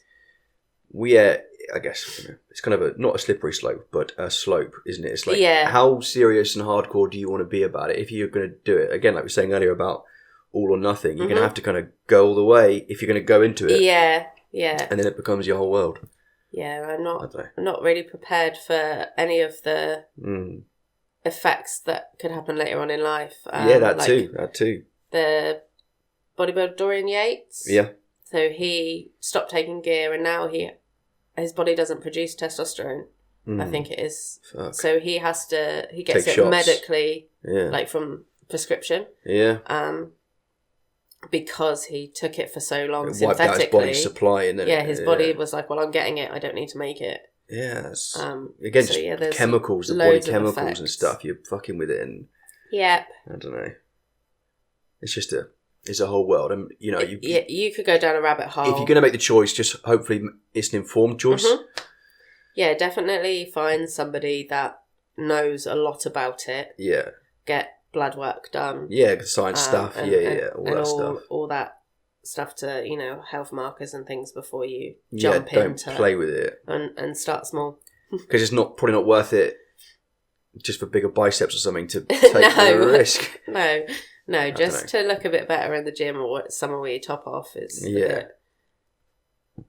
I guess it's kind of not a slippery slope, but a slope, isn't it? It's like, how serious and hardcore do you want to be about it? If you're going to do it, again, like we were saying earlier about all or nothing, you're going to have to kind of go all the way if you're going to go into it. Yeah. And then it becomes your whole world. Yeah, I'm not really prepared for any of the effects that could happen later on in life. That too. The bodybuilder Dorian Yates. Yeah. So he stopped taking gear and now his body doesn't produce testosterone. I think it is. Fuck. So he gets it shots. medically, like from prescription. Yeah. Because he took it for so long It synthetically. wiped out his body's supply. And then his body was like, well, I'm getting it. I don't need to make it. Yes. Again, just chemicals, the body chemicals and stuff. You're fucking with it, and I don't know. It's just it's a whole world, and you could go down a rabbit hole. If you're going to make the choice, just hopefully it's an informed choice. Yeah, definitely find somebody that knows a lot about it. Yeah. Get blood work done. Yeah, science stuff. All that stuff. All that stuff to, health markers and things before you jump don't play with it. And start small. Because it's probably not worth it just for bigger biceps or something to take the risk. No, just to look a bit better in the gym or somewhere where you top off is a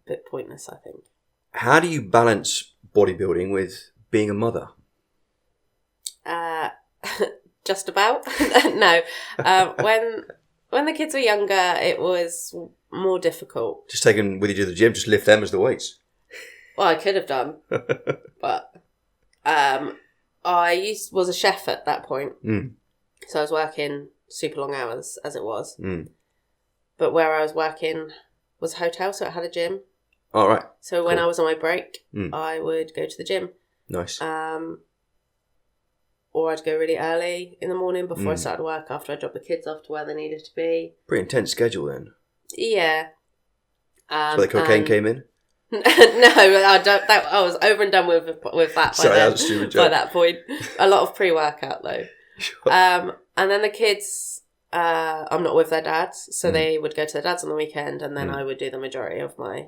bit pointless, I think. How do you balance bodybuilding with being a mother? Just about. No. When the kids were younger, it was more difficult. Just take them with you to the gym, just lift them as the weights. Well, I could have done. But I was a chef at that point. So I was working super long hours as it was. But where I was working was a hotel, so it had a gym. All right. So when I was on my break, I would go to the gym. Nice. Or I'd go really early in the morning before I started work, after I dropped the kids off to where they needed to be. Pretty intense schedule then. Yeah. So the cocaine came in? No, I don't. I was over and done with that. Sorry, that was a stupid joke. By that point, a lot of pre-workout though. Sure. And then the kids, I'm not with their dads, so they would go to their dads on the weekend, and then I would do the majority of my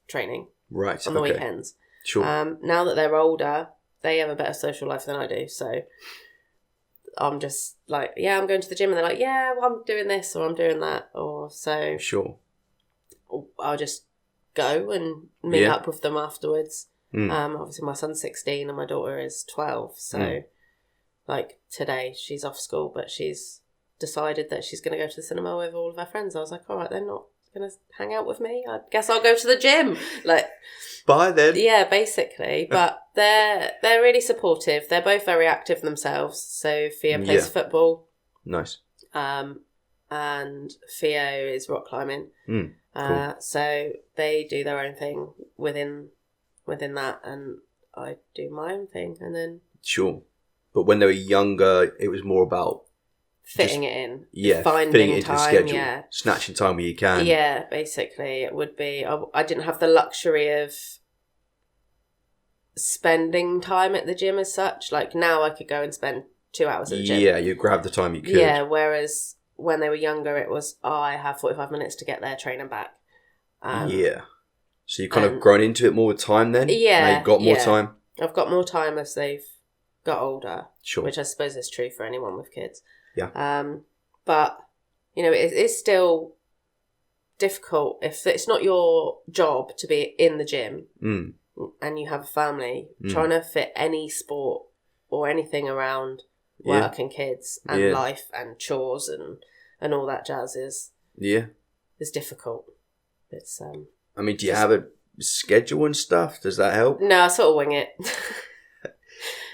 training on the weekends. Sure. Now that they're older, they have a better social life than I do, so I'm just like, yeah, I'm going to the gym, and they're like, yeah, well, I'm doing this or I'm doing that, or so. Sure. I'll just go and meet up with them afterwards. Obviously my son's 16 and my daughter is 12, so like today she's off school, but she's decided that she's going to go to the cinema with all of her friends. I was like, all right, they're not going to hang out with me, I guess I'll go to the gym. Like, bye then. Yeah, basically. But they're really supportive. They're both very active themselves. So Thea plays football. Nice. And Theo is rock climbing. Cool. So they do their own thing within that, and I do my own thing, and then sure. But when they were younger, it was more about fitting it in. Yeah, finding fitting it into time, the schedule. yeah. Snatching time where you can. Yeah, basically it would be. I didn't have the luxury of spending time at the gym as such. Like now I could go and spend 2 hours at the gym. Yeah, you grab the time you could. Yeah, whereas when they were younger, it was, I have 45 minutes to get there, train and back. Yeah. So you've kind of grown into it more with time then? Yeah. Now you've got more time? I've got more time as they've got older. Sure. Which I suppose is true for anyone with kids. Yeah. But, you know, it is still difficult if it's not your job to be in the gym and you have a family, trying to fit any sport or anything around work and kids and life and chores and all that jazz is difficult. It's I mean, do you have a schedule and stuff? Does that help? No, I sort of wing it.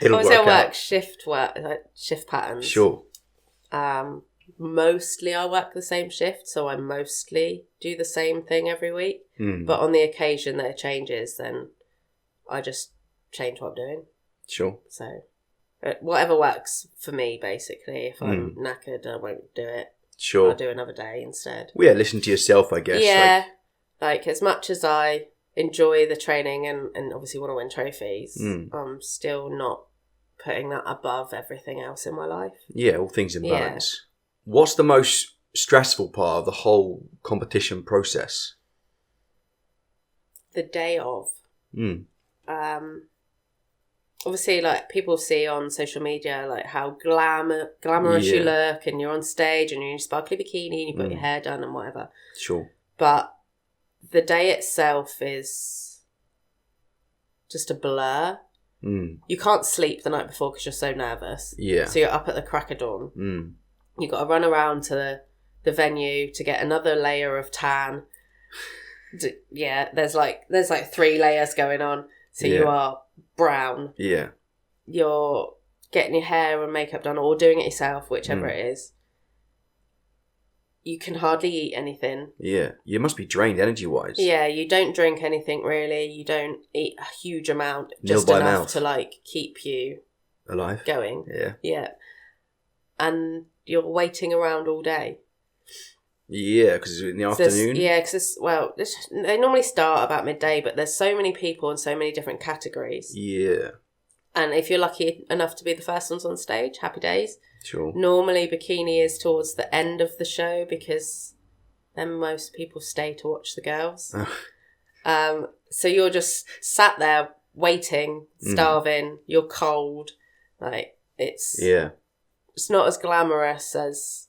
It'll Obviously, work out. shift patterns. Sure. Mostly I work the same shift, so I mostly do the same thing every week. But on the occasion that it changes, then I just change what I'm doing. Sure. So whatever works for me, basically. If I'm knackered, I won't do it. Sure. I'll do another day instead. Well, yeah, listen to yourself, I guess. Yeah. Like as much as I enjoy the training and obviously want to win trophies, I'm still not putting that above everything else in my life. Yeah, all things in balance. What's the most stressful part of the whole competition process? The day of. Obviously, like people see on social media, like how glamorous you look, and you're on stage and you're in a sparkly bikini and you've got your hair done and whatever. Sure. But the day itself is just a blur. You can't sleep the night before because you're so nervous. Yeah. So you're up at the crack of dawn. You've got to run around to the venue to get another layer of tan. There's like 3 layers going on. So you are brown. Yeah. You're getting your hair and makeup done or doing it yourself, whichever it is. You can hardly eat anything. Yeah. You must be drained energy-wise. Yeah, you don't drink anything really. You don't eat a huge amount. Just enough to like keep you alive. Going. Yeah. Yeah. And you're waiting around all day. Yeah, because it's in the afternoon. Because they normally start about midday, but there's so many people and so many different categories. Yeah. And if you're lucky enough to be the first ones on stage, happy days. Sure. Normally bikini is towards the end of the show because then most people stay to watch the girls. So you're just sat there waiting, starving, you're cold. Like it's not as glamorous as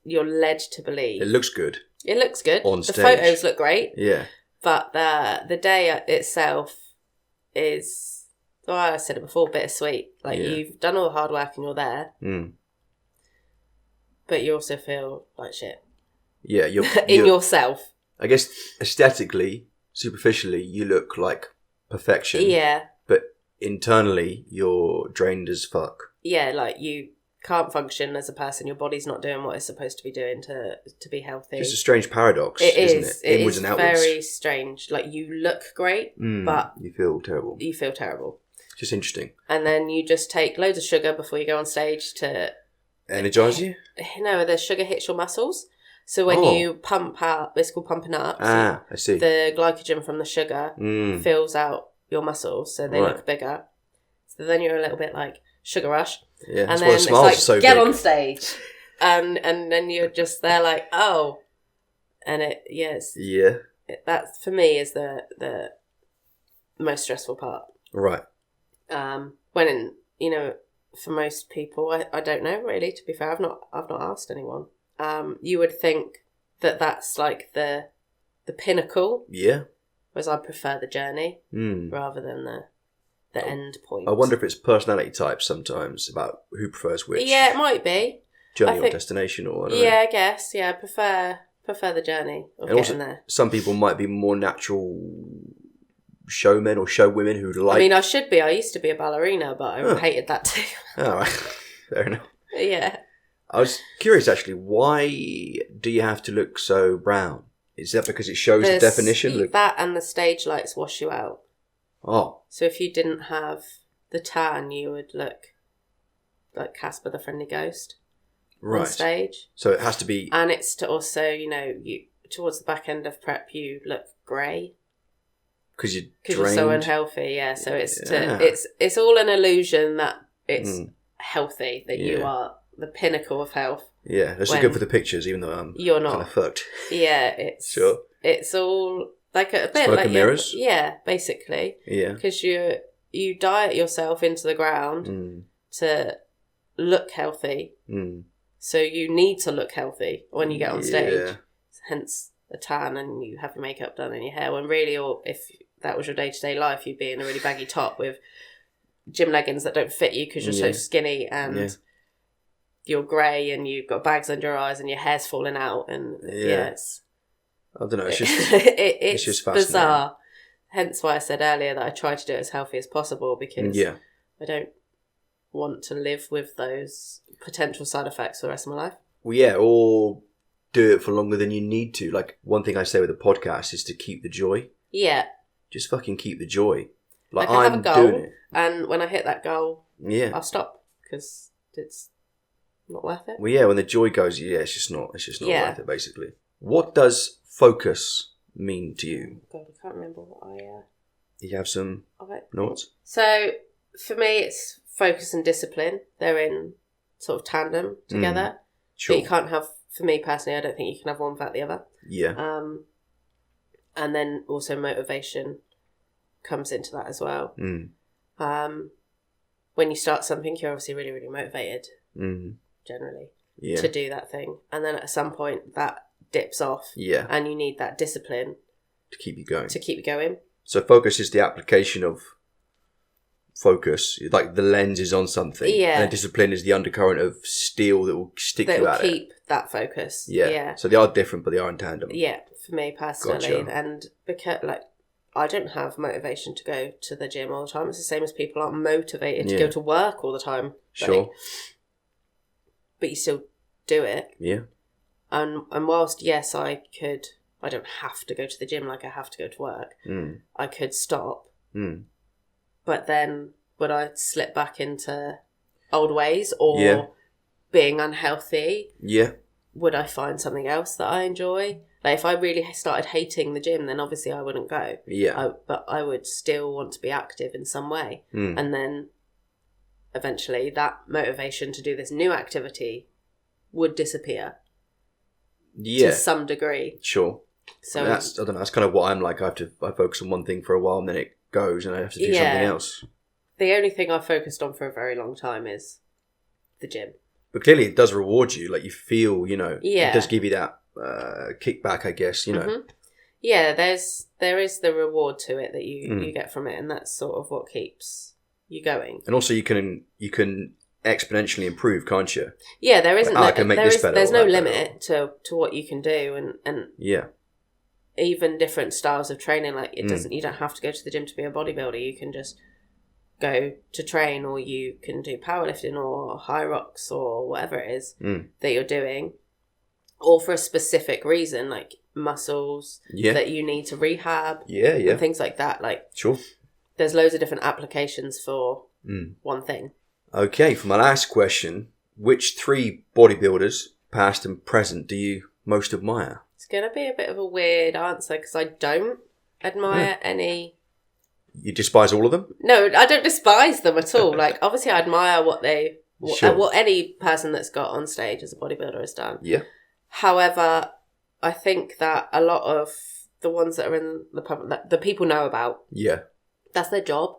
you're led to believe. It looks good. It looks good. On stage. The photos look great. Yeah. But the day itself is, I said it before, bittersweet. Like you've done all the hard work and you're there. But you also feel like shit. Yeah. You're in yourself. I guess aesthetically, superficially, you look like perfection. Yeah. But internally, you're drained as fuck. Yeah, like can't function as a person. Your body's not doing what it's supposed to be doing to be healthy. Just a strange paradox, isn't it? It Inwards is and outwards. very strange. Like, you look great, but you feel terrible. You feel terrible. Just interesting. And then you just take loads of sugar before you go on stage to energize you. No, the sugar hits your muscles. So when you pump out, it's called pumping up. I see. The glycogen from the sugar fills out your muscles, so they look bigger. So then you're a little bit like sugar rush. Yeah, and that's then why the smiles it's like, are so get big. on stage. And then you're just there like, oh. And that for me is the most stressful part. Right. When, for most people, I don't know really, to be fair. I've not asked anyone. You would think that that's like the pinnacle. Yeah. Whereas I prefer the journey rather than the end point. I wonder if it's personality types sometimes about who prefers which. Yeah, it might be. Journey or destination or I don't know. I guess. Yeah, I prefer the journey of and getting also, there. Some people might be more natural showmen or showwomen who like... I mean, I should be. I used to be a ballerina, but I hated that too. All right. Fair enough. Yeah. I was curious, actually, why do you have to look so brown? Is that because it shows the definition? That and the stage lights wash you out. Oh. So if you didn't have the tan, you would look like Casper the Friendly Ghost on stage. So it has to be... And it's to also, you towards the back end of prep, you look grey. Because you're so unhealthy, yeah. So it's all an illusion that it's healthy, that you are the pinnacle of health. Yeah, that's just good for the pictures, even though you're not kind of fucked. Yeah, it's sure. It's all like a bit it's like mirrors. Yeah, basically. Yeah, because you diet yourself into the ground to look healthy. So you need to look healthy when you get on stage. Hence the tan, and you have your makeup done and your hair. When really, or if that was your day-to-day life, you'd be in a really baggy top with gym leggings that don't fit you because you're so skinny and you're grey and you've got bags under your eyes and your hair's falling out and it's... I don't know, it's just it's just fascinating. Bizarre. Hence why I said earlier that I try to do it as healthy as possible, because I don't want to live with those potential side effects for the rest of my life. Well, or do it for longer than you need to. Like, one thing I say with the podcast is to keep the joy. Yeah. Just fucking keep the joy. Like, I I'm have a goal, doing it. And when I hit that goal, I'll stop, because it's not worth it. Well, when the joy goes, it's just not worth it, basically. What does focus mean to you? God, I can't remember what I... You have some notes? So, for me, it's focus and discipline. They're in sort of tandem together. Sure. But you can't have, for me personally, I don't think you can have one without the other. Yeah. And then also motivation comes into that as well. When you start something, you're obviously really, really motivated, generally, to do that thing. And then at some point, that dips off. Yeah. And you need that discipline to keep you going. So focus is the application of focus. Like, the lens is on something. Yeah. And discipline is the undercurrent of steel that will stick you at it. That will keep that focus. Yeah. So they are different, but they are in tandem. Yeah, for me personally. Gotcha. And because, I don't have motivation to go to the gym all the time. It's the same as people aren't motivated to go to work all the time. Sure. But you still do it. Yeah. And whilst, yes, I don't have to go to the gym like I have to go to work. I could stop. But then would I slip back into old ways or being unhealthy? Yeah. Would I find something else that I enjoy? Like, if I really started hating the gym, then obviously I wouldn't go. Yeah. But I would still want to be active in some way. And then eventually that motivation to do this new activity would disappear. Yeah. To some degree. Sure. So I don't know, that's kind of what I'm like. I focus on one thing for a while and then it goes and I have to do something else. The only thing I've focused on for a very long time is the gym. But clearly it does reward you. Like, you feel, it does give you that kickback, I guess, Yeah, there is the reward to it that you get from it, and that's sort of what keeps you going. And also you can exponentially improve, can't you? Yeah, there isn't. I can make this better. There's no limit to what you can do, and even different styles of training. Like, it doesn't. You don't have to go to the gym to be a bodybuilder. You can just go to train, or you can do powerlifting or high rocks or whatever it is that you're doing, or for a specific reason, like muscles that you need to rehab, and things like that. Like, sure, there's loads of different applications for one thing. Okay, for my last question, which 3 bodybuilders, past and present, do you most admire? It's going to be a bit of a weird answer because I don't admire any. You despise all of them? No, I don't despise them at all. Like, obviously, I admire what any person that's got on stage as a bodybuilder has done. Yeah. However, I think that a lot of the ones that are in the public, that the people know about, that's their job.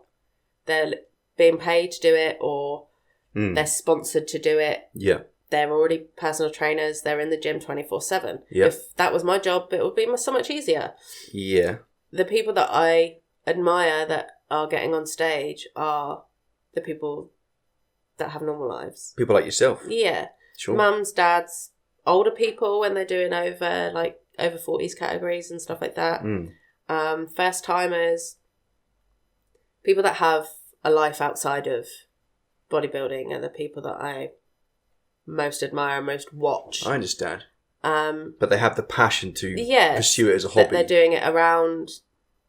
They're being paid to do it, or they're sponsored to do it. Yeah. They're already personal trainers. They're in the gym 24/7. Yeah. If that was my job, it would be so much easier. Yeah. The people that I admire that are getting on stage are the people that have normal lives. People like yourself. Yeah. Sure. Mums, dads, older people when they're doing over 40s categories and stuff like that. First timers, people that have a life outside of bodybuilding are the people that I most admire and most watch. I understand. But they have the passion to pursue it as a hobby. They're doing it around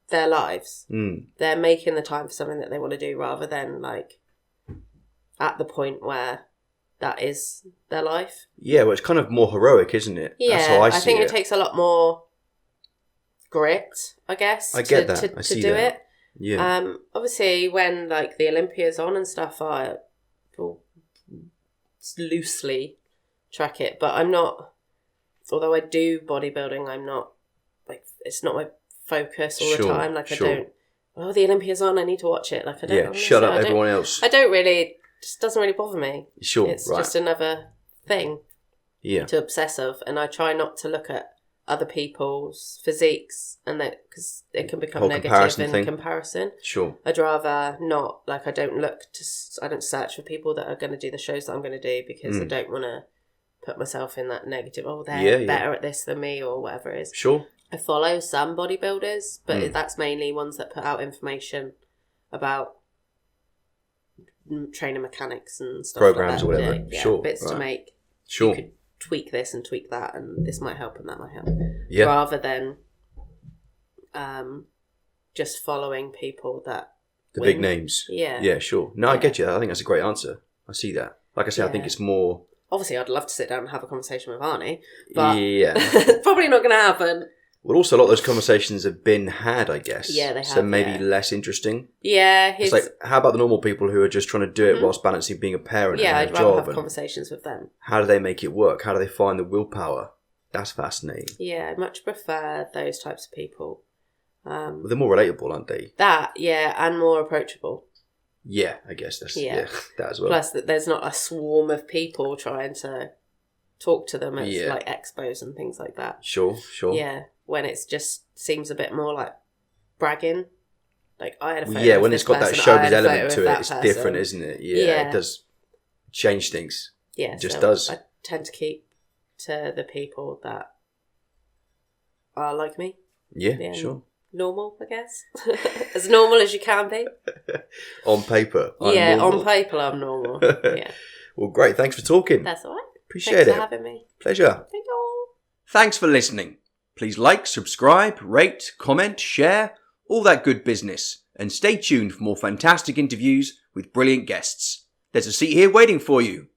their lives. They're making the time for something that they want to do, rather than like at the point where that is their life. Yeah, well, it's kind of more heroic, isn't it? Yeah, that's how I think it takes a lot more grit, I guess. I get that. I see to do that. it. Yeah. Obviously, when like the Olympia's on and stuff, I will loosely track it, but I'm not. Although I do bodybuilding, I'm not like, it's not my focus all the time. Like, I don't. Oh, the Olympia's on, I need to watch it. Like, I don't. Yeah, shut up, everyone else. I don't really. Just doesn't really bother me. Sure, it's just another thing. Yeah. To obsess of, and I try not to look at other people's physiques, and that because it can become negative in comparison. Sure. I'd rather not. Like, I don't search for people that are going to do the shows that I'm going to do, because I don't want to put myself in that negative. Oh, they're better at this than me, or whatever it is. Sure. I follow some bodybuilders, but that's mainly ones that put out information about training mechanics and stuff, programs like that. or whatever. Yeah, bits to make. Sure. You could tweak this and tweak that, and this might help and that might help. Yeah. Rather than just following people that the big names. Yeah. Yeah, sure. No, I get you. I think that's a great answer. I see that. Like I say, I think it's more. Obviously, I'd love to sit down and have a conversation with Arnie, but probably not going to happen. Well, also, a lot of those conversations have been had, I guess. Yeah, they have. So maybe less interesting. Yeah. It's like, how about the normal people who are just trying to do it whilst balancing being a parent and a I'd job? rather have conversations with them. How do they make it work? How do they find the willpower? That's fascinating. Yeah, I much prefer those types of people. Well, they're more relatable, aren't they? That, and more approachable. Yeah, I guess that's that as well. Plus, that there's not a swarm of people trying to talk to them at like expos and things like that. Sure. Yeah, when it just seems a bit more like bragging. Like, I had a photo of when this it's got that person, showbiz element to it, it's person. different, isn't it? Yeah, it does change things. Yeah, it just so does. I tend to keep to the people that are like me. Yeah, sure. Normal, I guess. As normal as you can be. On paper. I'm normal. On paper I'm normal. Yeah. Well, great. Thanks for talking. That's all right. Appreciate it. Thanks for having me. Pleasure. Thank you. Thanks for listening. Please like, subscribe, rate, comment, share, all that good business. And stay tuned for more fantastic interviews with brilliant guests. There's a seat here waiting for you.